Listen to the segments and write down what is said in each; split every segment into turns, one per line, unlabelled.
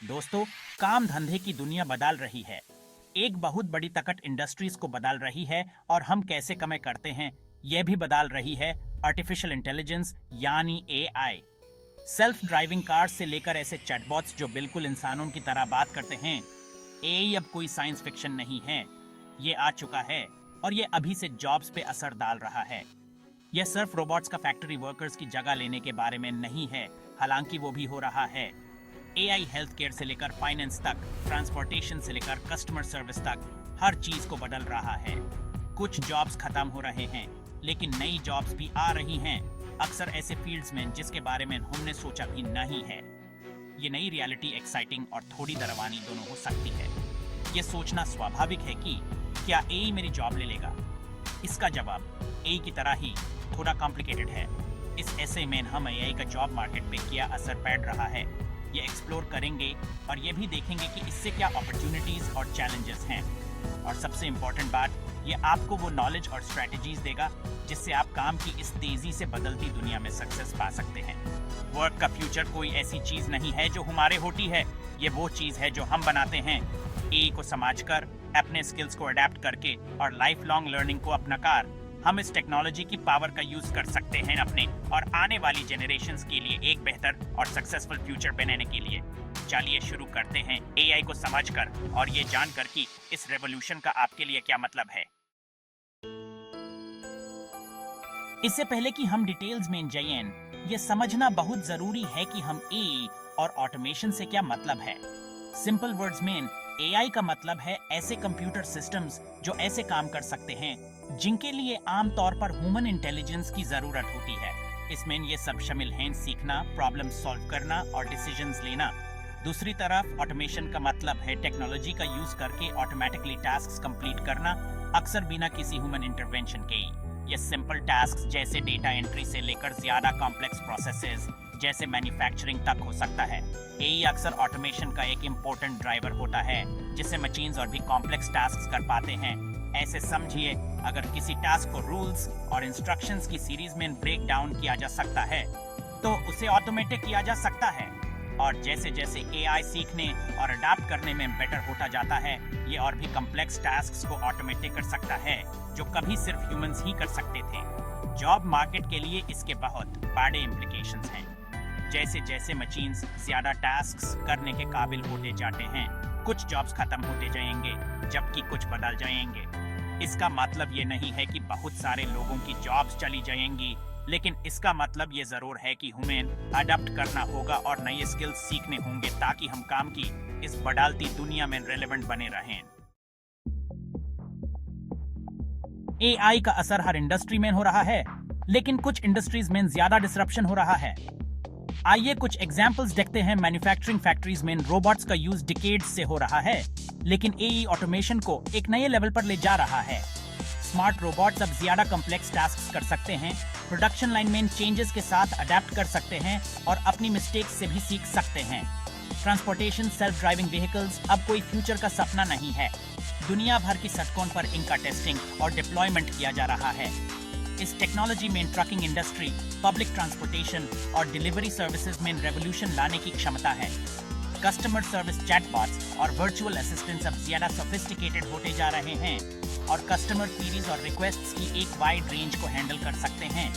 दोस्तों, काम धंधे की दुनिया बदल रही है। एक बहुत बड़ी ताकत इंडस्ट्रीज को बदल रही है और हम कैसे कमाई करते हैं यह भी बदल रही है। आर्टिफिशियल इंटेलिजेंस यानी एआई। सेल्फ ड्राइविंग कार से लेकर ऐसे चैटबॉट्स जो बिल्कुल इंसानों की तरह बात करते हैं। एआई अब कोई साइंस फिक्शन नहीं है, ये आ चुका है और ये अभी से जॉब्स पे असर डाल रहा है। यह सिर्फ रोबोट्स का फैक्ट्री वर्कर्स की जगह लेने के बारे में नहीं है, हालांकि वो भी हो रहा है। एआई हेल्थ केयर से लेकर फाइनेंस तक, ट्रांसपोर्टेशन से लेकर कस्टमर सर्विस तक हर चीज को बदल रहा है। कुछ जॉब्स खत्म हो रहे हैं, लेकिन नई जॉब्स भी आ रही हैं, अक्सर ऐसे फील्ड्स में जिसके बारे में हमने सोचा भी नहीं है। ये नई रियलिटी एक्साइटिंग और थोड़ी डरावनी दोनों हो सकती है। ये सोचना स्वाभाविक है कि क्या एआई मेरी जॉब ले लेगा? इसका जवाब एआई की तरह ही थोड़ा कॉम्प्लिकेटेड है। इस ऐसे में हम एआई का जॉब मार्केट पे क्या असर पड़ रहा है, ये एक्सप्लोर करेंगे और ये भी देखेंगे कि इससे क्या अपॉर्चुनिटीज और चैलेंजेस हैं। और सबसे इम्पोर्टेंट बात, ये आपको वो नॉलेज और स्ट्रेटजीज देगा जिससे आप काम की इस तेजी से बदलती दुनिया में सक्सेस पा सकते हैं। वर्क का फ्यूचर कोई ऐसी चीज नहीं है जो हमारे होती है, ये वो चीज है जो हम बनाते हैं। एआई को समझकर, अपने स्किल्स को अडेप्ट करके और लाइफ लॉन्ग लर्निंग को अपनाकर हम इस टेक्नोलॉजी की पावर का यूज कर सकते हैं अपने और आने वाली जनरेशन्स के लिए एक बेहतर और सक्सेसफुल फ्यूचर बनाने के लिए। चलिए शुरू करते हैं एआई को समझकर और ये जानकर कि इस रेवोल्यूशन का आपके लिए क्या मतलब है। इससे पहले कि हम डिटेल्स में जाएं, ये समझना बहुत जरूरी है कि हम एआई और ऑटोमेशन से क्या मतलब है। सिंपल वर्ड्स में एआई का मतलब है ऐसे कंप्यूटर सिस्टम्स जो ऐसे काम कर सकते हैं जिनके लिए आमतौर पर ह्यूमन इंटेलिजेंस की जरूरत होती है। इसमें ये सब शामिल हैं सीखना, प्रॉब्लम सॉल्व करना और डिसीजंस लेना। दूसरी तरफ ऑटोमेशन का मतलब है टेक्नोलॉजी का यूज करके ऑटोमेटिकली टास्क्स कंप्लीट करना, अक्सर बिना किसी ह्यूमन इंटरवेंशन के। ये सिंपल टास्क्स जैसे डेटा एंट्री से लेकर ज्यादा कॉम्प्लेक्स प्रोसेसेस जैसे मैन्युफैक्चरिंग तक हो सकता है। एआई अक्सर ऑटोमेशन का एक इम्पोर्टेंट ड्राइवर होता है जिससे मशीन्स और भी कॉम्प्लेक्स टास्क्स कर पाते हैं। ऐसे समझिए, अगर किसी टास्क को रूल्स और इंस्ट्रक्शंस की सीरीज में ब्रेक डाउन किया जा सकता है तो उसे ऑटोमेटिक किया जा सकता है। और जैसे जैसे एआई सीखने और अडाप्ट करने में बेटर होता जाता है, ये और भी कॉम्प्लेक्स टास्क्स को ऑटोमेटिक कर सकता है जो कभी सिर्फ ह्यूमंस ही कर सकते थे। जॉब मार्केट के लिए इसके बहुत बड़े इम्प्लीकेशंस हैं। जैसे जैसे मशीन्स ज्यादा टास्क्स करने के काबिल होते जाते हैं, कुछ जॉब्स खत्म होते जाएंगे जबकि कुछ बदल जाएंगे। इसका मतलब ये नहीं है कि बहुत सारे लोगों की जॉब्स चली जाएंगी, लेकिन इसका मतलब ये जरूर है कि हमें अडॉप्ट करना होगा और नए स्किल्स सीखने होंगे ताकि हम काम की इस बदलती दुनिया में रेलेवेंट बने रहें। एआई का असर हर इंडस्ट्री में हो रहा है, लेकिन कुछ इंडस्ट्रीज में ज्यादा डिसरप्शन हो रहा है। आइए कुछ एग्जांपल्स देखते हैं। मैन्युफैक्चरिंग फैक्ट्रीज में रोबोट्स का यूज डिकेड्स से हो रहा है, लेकिन एआई ऑटोमेशन को एक नए लेवल पर ले जा रहा है। स्मार्ट रोबोट्स अब ज्यादा कॉम्प्लेक्स टास्क्स कर सकते हैं, प्रोडक्शन लाइन में चेंजेस के साथ अडेप्ट कर सकते हैं और अपनी मिस्टेक्स से भी सीख सकते हैं। ट्रांसपोर्टेशन सेल्फ ड्राइविंग व्हीकल्स अब कोई फ्यूचर का सपना नहीं है। दुनिया भर की सड़कों पर इनका टेस्टिंग और डिप्लॉयमेंट किया जा रहा है। इस टेक्नोलॉजी में ट्रकिंग इंडस्ट्री, पब्लिक ट्रांसपोर्टेशन और डिलीवरी सर्विसेज में रेवोल्यूशन लाने की क्षमता है। कस्टमर सर्विस चैटबॉट्स और वर्चुअल असिस्टेंट्स अब ज्यादा सोफिस्टिकेटेड होते जा रहे हैं और कस्टमर क्वेरीज और रिक्वेस्ट्स की एक वाइड रेंज को हैंडल कर सकते हैं।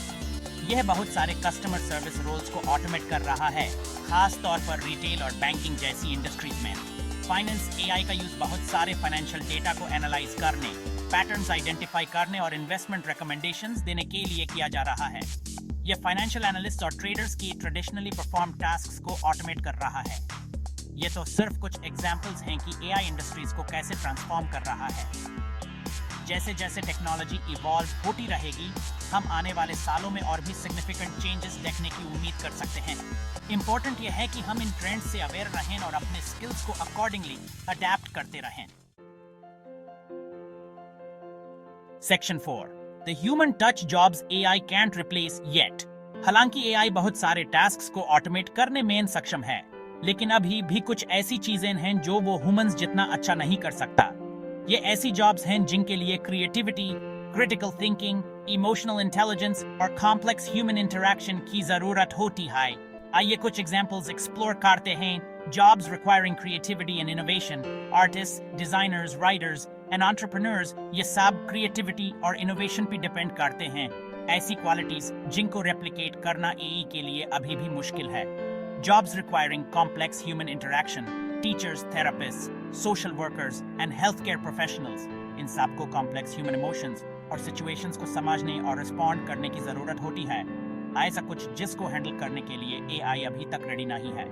यह बहुत सारे कस्टमर सर्विस रोल्स को ऑटोमेट कर रहा है, खास तौर पर रिटेल और बैंकिंग जैसी इंडस्ट्रीज में। फाइनेंस एआई का यूज बहुत सारे फाइनेंशियल डेटा को एनालाइज करने, पैटर्न्स आइडेंटिफाई करने और इन्वेस्टमेंट रिकमेंडेशंस देने के लिए किया जा रहा है। यह फाइनेंशियल एनालिस्ट और ट्रेडर्स की ट्रेडिशनली परफॉर्म टास्क्स को ऑटोमेट कर रहा है। ये तो सिर्फ कुछ एग्जांपल्स हैं कि एआई इंडस्ट्रीज को कैसे ट्रांसफॉर्म कर रहा है। जैसे जैसे टेक्नोलॉजी इवॉल्व होती रहेगी, हम आने वाले सालों में और भी सिग्निफिकेंट चेंजेस देखने की उम्मीद कर सकते हैं। इम्पोर्टेंट यह है कि हम इन ट्रेंड्स से अवेयर रहें और अपने स्किल्स को अकॉर्डिंगली अडेप्ट करते रहें। Section 4, the human touch jobs AI can't replace yet. हालांकि एआई बहुत सारे टास्क्स को ऑटोमेट करने में सक्षम है, लेकिन अभी भी कुछ ऐसी चीजें हैं जो वो ह्यूमंस जितना अच्छा नहीं कर सकता। ये ऐसी जॉब्स हैं जिनके लिए creativity, critical thinking, emotional intelligence और कॉम्प्लेक्स ह्यूमन इंटरैक्शन की जरूरत होती है। आइए कुछ एग्जांपल्स एक्सप्लोर करते हैं Jobs requiring creativity and innovation, artists, designers, writers and entrepreneurs, ये सब creativity और innovation पे depend करते हैं। ऐसी qualities जिनको replicate करना AI के लिए अभी भी मुश्किल है। Jobs requiring complex human interaction, teachers, therapists, social workers and healthcare professionals, इन सबको complex human emotions और situations को समझने और respond करने की जरूरत होती है। ऐसा कुछ जिसको handle करने के लिए AI अभी तक ready नहीं है।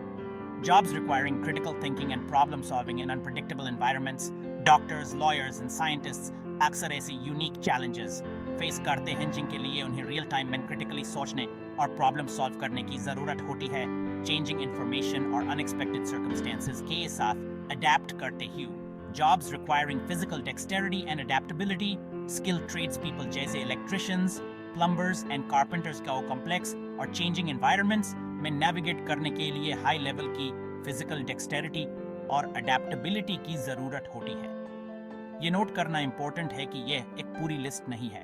Jobs requiring critical thinking and problem solving in unpredictable environments, doctors, lawyers and scientists अक्सर ऐसे unique challenges face करते हैं जिनके लिए उन्हें real time में critically सोचने और problem solve करने की जरूरत होती है। Changing information और unexpected circumstances के साथ adapt करते हुए। Jobs requiring physical dexterity and adaptability, skilled tradespeople जैसे electricians, plumbers and carpenters का complex और changing environments में नेविगेट करने के लिए हाई लेवल की फिजिकल डेक्सटेरिटी और अडेप्टेबिलिटी की जरूरत होती है। ये नोट करना इंपॉर्टेंट है कि यह एक पूरी लिस्ट नहीं है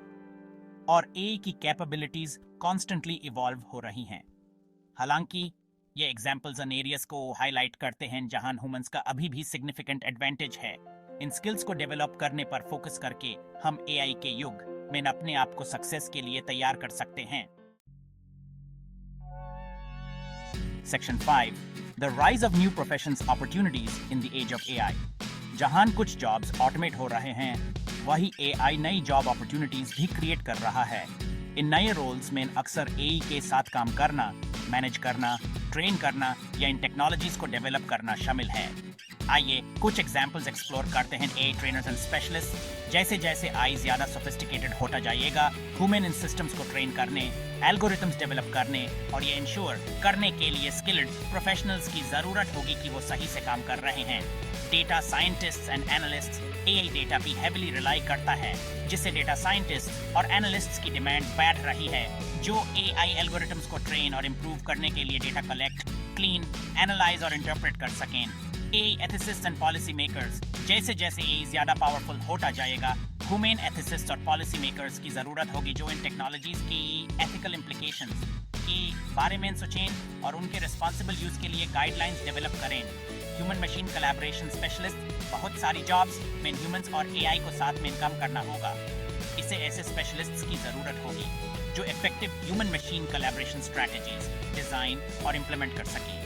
और AI की कैपेबिलिटीज कॉन्स्टेंटली इवॉल्व हो रही हैं। हालांकि ये एग्जांपल्स एंड एरियाज को हाईलाइट करते हैं जहां ह्यूमंस का अभी भी सिग्निफिकेंट एडवांटेज है। इन स्किल्स को डेवलप करने पर फोकस करके हम AI के युग में अपने आप को सक्सेस के लिए तैयार कर सकते हैं। Section 5. The rise of new professions opportunities in the age of AI. जहां कुछ जॉब्स ऑटोमेट हो रहे हैं, वही AI नई जॉब अपॉर्चुनिटीज भी क्रिएट कर रहा है। इन नए रोल्स में अक्सर AI के साथ काम करना, मैनेज करना, ट्रेन करना या इन टेक्नोलॉजीज को डेवलप करना शामिल है। आइए कुछ एग्जांपल्स एक्सप्लोर करते हैं AI ट्रेनर्स एंड स्पेशलिस्ट। जैसे जैसे AI ज्यादा सोफिस्टिकेटेड होता जाएगा, ह्यूमन इन सिस्टम्स को ट्रेन करने, एल्गोरिथम्स डेवलप करने और ये इंश्योर करने के लिए स्किल्ड प्रोफेशनल्स की जरूरत होगी कि वो सही से काम कर रहे हैं। Data scientists and analysts AI data भी हेविली रिलाई करता है, जिससे डेटा साइंटिस्ट और एनालिस्ट्स की डिमांड बढ़ रही है, जो AI एल्गोरिथम्स को ट्रेन और इम्प्रूव करने के लिए डेटा कलेक्ट, क्लीन, एनालाइज और इंटरप्रेट कर सकें। AI ethicist and policy makers, जैसे जैसे AI ज्यादा पावरफुल होता जाएगा, ह्यूमन एथिसिस्ट और पॉलिसी मेकर्स की जरूरत होगी जो इन टेक्नोलॉजीज की एथिकल इम्प्लीकेशंस के बारे में सोचें और उनके रिस्पॉन्सिबल यूज के लिए गाइडलाइंस डेवलप करें। ह्यूमन मशीन कोलैबोरेशन स्पेशलिस्ट, बहुत सारी जॉब्स में ह्यूमंस और AI को साथ में काम करना होगा। इसे ऐसे स्पेशलिस्ट्स की जरूरत होगी जो effective human machine collaboration strategies design और इम्प्लीमेंट कर सकें।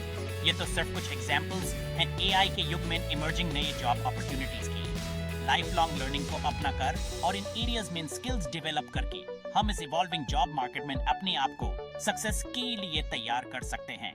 ये तो सिर्फ कुछ एग्जांपल्स हैं AI के युग में इमर्जिंग नए जॉब अपॉर्चुनिटीज की। लाइफ लॉन्ग लर्निंग को अपना कर और इन एरियाज में स्किल्स डेवलप करके हम इस इवॉल्विंग जॉब मार्केट में अपने आप को सक्सेस के लिए तैयार कर सकते हैं।